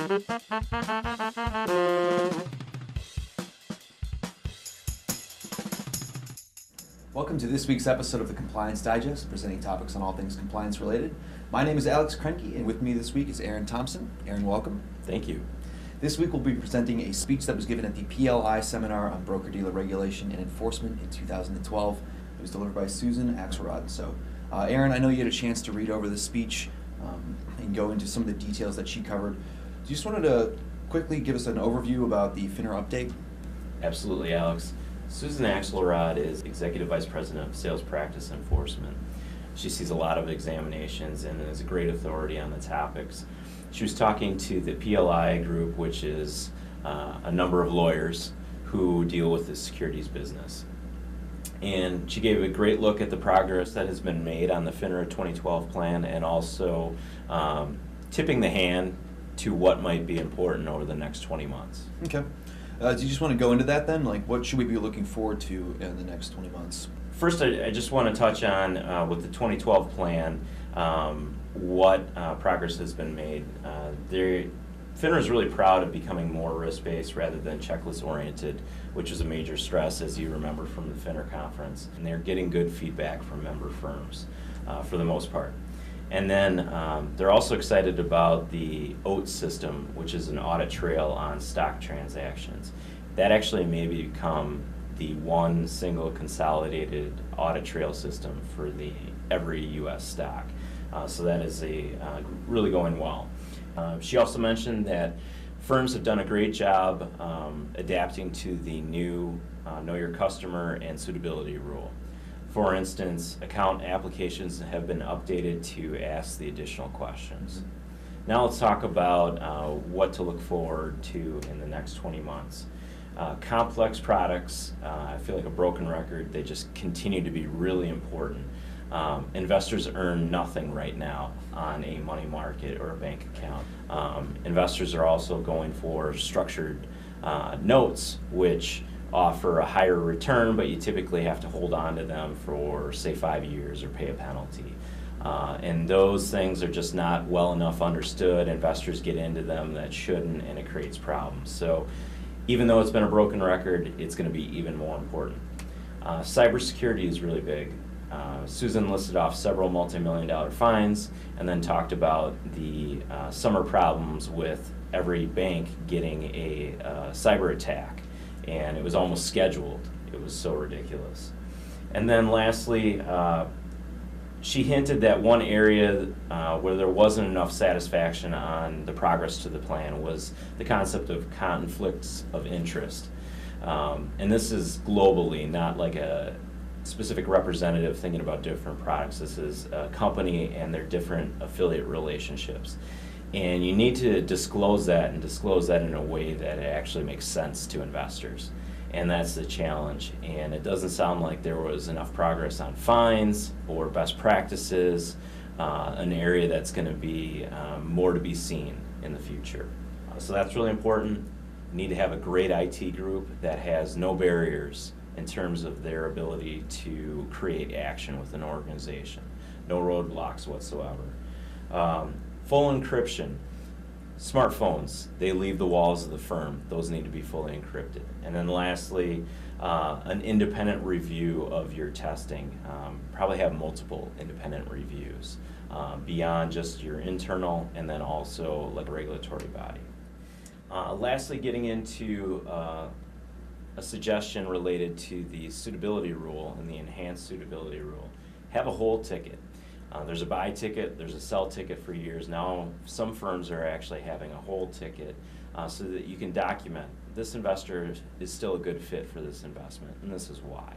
Welcome to this week's episode of the Compliance Digest, presenting topics on all things compliance related. My name is Alex Krenke, and with me this week is Aaron Thompson. Aaron, welcome. Thank you. This week we'll be presenting a speech that was given at the PLI seminar on broker-dealer regulation and enforcement in 2012. It was delivered by Susan Axelrod. So, Aaron, I know you had a chance to read over the speech and go into some of the details that she covered. Do you just wanted to quickly give us an overview about the FINRA update? Absolutely, Alex. Susan Axelrod is Executive Vice President of Sales Practice Enforcement. She sees a lot of examinations and is a great authority on the topics. She was talking to the PLI group, which is a number of lawyers who deal with the securities business. And she gave a great look at the progress that has been made on the FINRA 2012 plan and also tipping the hand to what might be important over the next 20 months. Okay. Do you just want to go into that then? Like, what should we be looking forward to in the next 20 months? First, I just want to touch on, with the 2012 plan, what progress has been made. FINRA is really proud of becoming more risk-based rather than checklist-oriented, which is a major stress, as you remember from the FINRA conference. And they're getting good feedback from member firms for the most part. And then they're also excited about the OATS system, which is an audit trail on stock transactions. That actually may become the one single consolidated audit trail system for every U.S. stock. So that is really going well. She also mentioned that firms have done a great job adapting to the new Know Your Customer and Suitability rule. For instance, account applications have been updated to ask the additional questions. Now let's talk about what to look forward to in the next 20 months. Complex products, I feel like a broken record, they just continue to be really important. Investors earn nothing right now on a money market or a bank account. Investors are also going for structured notes, which offer a higher return, but you typically have to hold on to them for, say, 5 years or pay a penalty. And those things are just not well enough understood. Investors get into them that shouldn't, and it creates problems. So even though it's been a broken record, it's going to be even more important. Cybersecurity is really big. Susan listed off several multi-million-dollar fines and then talked about the summer problems with every bank getting a cyber attack. And it was almost scheduled. It was so ridiculous. And then lastly, she hinted that one area where there wasn't enough satisfaction on the progress to the plan was the concept of conflicts of interest. And this is globally, not like a specific representative thinking about different products. This is a company and their different affiliate relationships. And you need to disclose that and disclose that in a way that it actually makes sense to investors. And that's the challenge. And it doesn't sound like there was enough progress on fines or best practices, an area that's going to be more to be seen in the future. So that's really important. You need to have a great IT group that has no barriers in terms of their ability to create action with an organization. No roadblocks whatsoever. Full encryption. Smartphones, they leave the walls of the firm. Those need to be fully encrypted. And then lastly, an independent review of your testing. Probably have multiple independent reviews beyond just your internal and then also like a regulatory body. Lastly, getting into a suggestion related to the suitability rule and the enhanced suitability rule. Have a hold ticket. There's a buy ticket, there's a sell ticket for years. Now some firms are actually having a hold ticket so that you can document this investor is still a good fit for this investment, and this is why.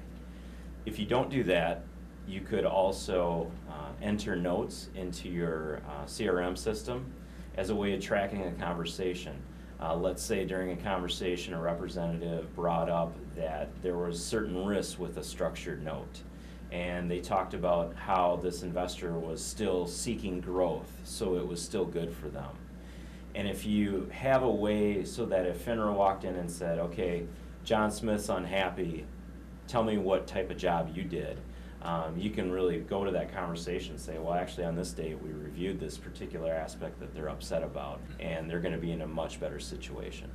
If you don't do that, you could also enter notes into your CRM system as a way of tracking a conversation. Let's say during a conversation a representative brought up that there was certain risks with a structured note. And they talked about how this investor was still seeking growth, so it was still good for them. And if you have a way so that if FINRA walked in and said, okay, John Smith's unhappy, tell me what type of job you did, you can really go to that conversation and say, well, actually on this date we reviewed this particular aspect that they're upset about, and they're going to be in a much better situation.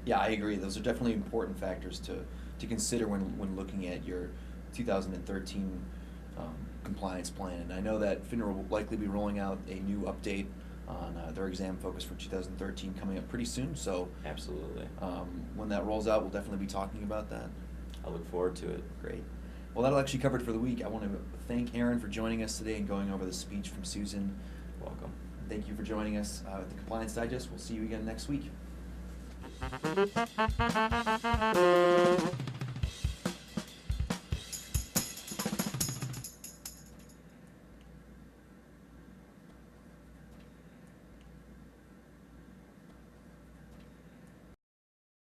Yeah, I agree. Those are definitely important factors to consider when looking at your 2013 compliance plan. And I know that FINRA will likely be rolling out a new update on their exam focus for 2013 coming up pretty soon. So Absolutely. When that rolls out, we'll definitely be talking about that. I look forward to it. Great. Well, that'll actually cover it for the week. I want to thank Aaron for joining us today and going over the speech from Susan. Welcome. Thank you for joining us at the Compliance Digest. We'll see you again next week.